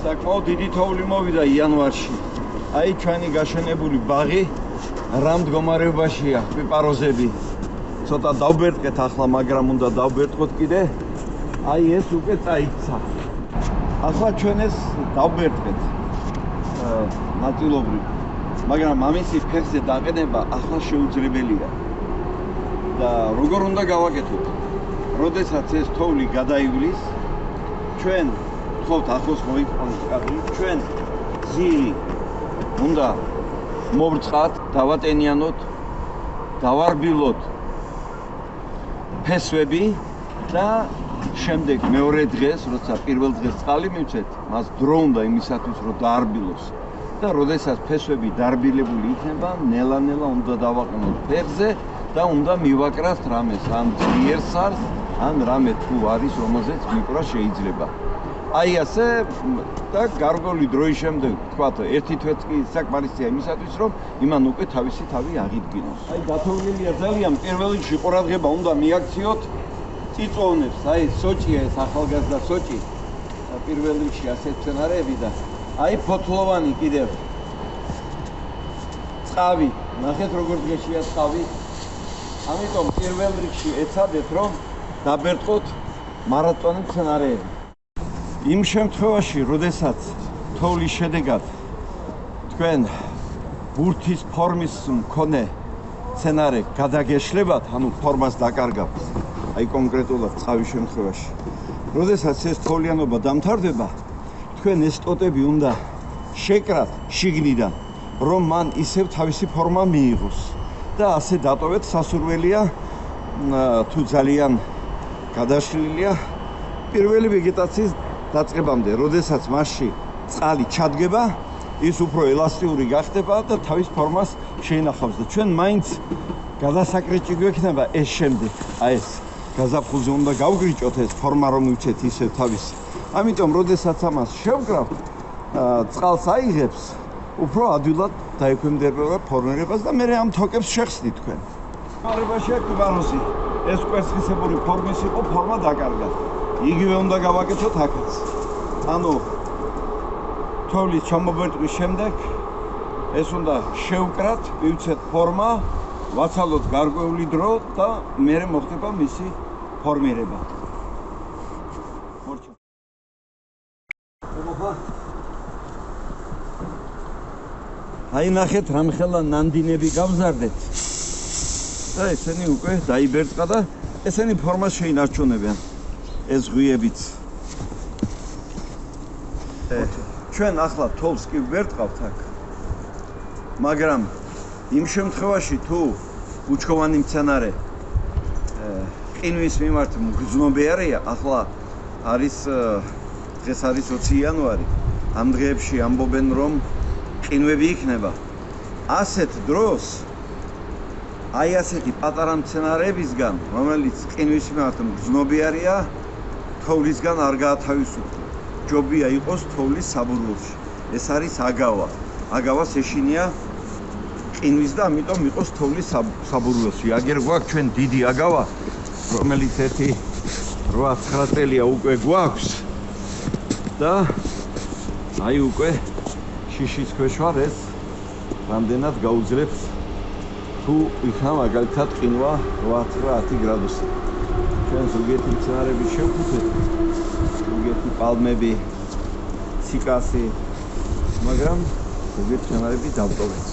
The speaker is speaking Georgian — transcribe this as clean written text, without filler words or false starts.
საკმაოდ დიდი თოვლი მოვიდა იანვარში. აი ჩვენი გაშენებული ბაღი რა მდგომარეობაშია, პიპაროზები. ცოტა დავბერტყეთ ახლა, მაგრამ უნდა დავბერტყოთ კიდე. აი ეს უკვე წაიქცა. ახლა ჩვენ ეს დავბერტყეთ ნაწილობრივ, მაგრამ ამისი ფეხზე დაყენება ახლა შეუძლებელია. და როგორ უნდა გავაკეთოთ? როდესაც ეს თოვლი გადაივლის, ჩვენ ვთხოვთ ახლოს მოიყვანოთ კადრი, ჩვენ ძირი უნდა მოვრწყათ, დავატენიანოთ, დავარბილოთ ფესვები და შემდეგ მეორე დღეს, როცა პირველ დღეს წყალი მივცეთ, მას დრო უნდა იმისათვის, რომ დაარბილოს. და როდესაც ფესვები დარბილებული იქნება, ნელა-ნელა უნდა დავაყენოთ ფეხზე და უნდა მივაკრათ რამეს, ან ძლიერ სარს, ან რამე თუ არის, რომელზეც მიკვრა შეიძლება. აი ასე და გარკვეული დროის შემდეგ, თქვათ, ერთი თვეც კი საკმარისია იმისათვის, რომ იმან უკვე თავისი თავი აღიდგინოს. აი გათოვლილია ძალიან, პირველ რიგში ყურადღება უნდა მიაქციოთ წიწვოვნებს, აი სოჭია ეს ახალგაზრდა სოჭი. პირველ რიგში ასეთ სცენარეები და აი ფოთლოვანი კიდევ წყავი, ნახეთ როგორ დღეშია წყავი. ამიტომ პირველ რიგში ეცადეთ, რომ დაბერტყოთ მარადმწვანე მცენარეები. იმ შემთხვევაში, როდესაც თოვლის შედეგად თქვენ ბურთის ფორმის მქონე მცენარე გადაგეშლებათ, ანუ ფორმას დაკარგავთ, აი კონკრეტულად წყავის შემთხვევაში. როდესაც ეს თოვლიანობა დამთავრდება, თქვენ ეს ტოტები უნდა შეკრათ შიგნიდან, რომ მან ისევ თავისი ფორმა მიიღოს და ასე დატოვეთ. სასურველია თუ ძალიან გადაშლილია პირველი ვეგეტაციის დაწყებამდე, როდესაც მასში წყალი ჩადგება, ის უფრო ელასტიური გახდება და თავის ფორმას შეინახავს და ჩვენ მაინც გადასაკრეჭი გვექნება ეს შემდეგ. აი ეს გაზაფხულზე უნდა გავგრიჭოთ ეს ფორმა, რომ მივცეთ ისევ თავისი. ამიტომ, როდესაც ამას შევკრავთ, წყალს აიღებს, უფრო ადვილად დაექვემდებარა ფორმირებას და მერე ამ თოკებს შეხსნით თქვენ. მარებაშია პიპაროზი. ეს კვერცხისებური ფორმის იყო, ფორმა დაკარგა. იგივე უნდა გავაკეთოთ აქაც. ანუ თოვლის ჩამობერტყვის შემდეგ ეს უნდა შევკრათ, მივცეთ ფორმა, ვაცალოთ გარკვეული დრო და მერე მოხდება მისი ფორმირება. აი ნახეთ, რამხელა ნანდინები გავზარდეთ და ესენი უკვე დაიბერტყა და ესენი ფორმას შეინარჩუნებიან. ეს ღვიებიც. ჩვენ ახლა თოვლს კი ვბერტყავთ აქ. მაგრამ იმ შემთხვევაში თუ ბუჩქოვანი მცენარე ყინვის მიმართ მგრძნობიარეა, ახლა არის დღეს არის 20 იანვარი. ამ დღეებში ამბობენ, რომ ყინვები იქნება. ასეთ დროს აი ასეთი პატარა მცენარეებისგან, რომელიც ყინვის მიმართ მგრძნობიარეა, თოვლისგან არ გაათავისუფლო. ჯობია იყოს თოვლის საბურველში. ეს არის აგავა. აგავას ეშინია ყინვის და ამიტომ იყოს თოვლის საბურველში. აგერ გვაქვს ჩვენ დიდი აგავა, რომელიც 1-8 წელია უკვე გვაქვს და აი უკვე შიშის ქვეშ ვარ, ეს რამდენად გაუძლებს თუ იქნა მაგალითად ყინვა 8-10 გრადუსი. ჩვენ ზოგიერთი მცენარეები შევფუთეთ, ზოგიერთი პალმები, ციკასი, მაგრამ ზოგიერთი მცენარეები დავტოვეთ.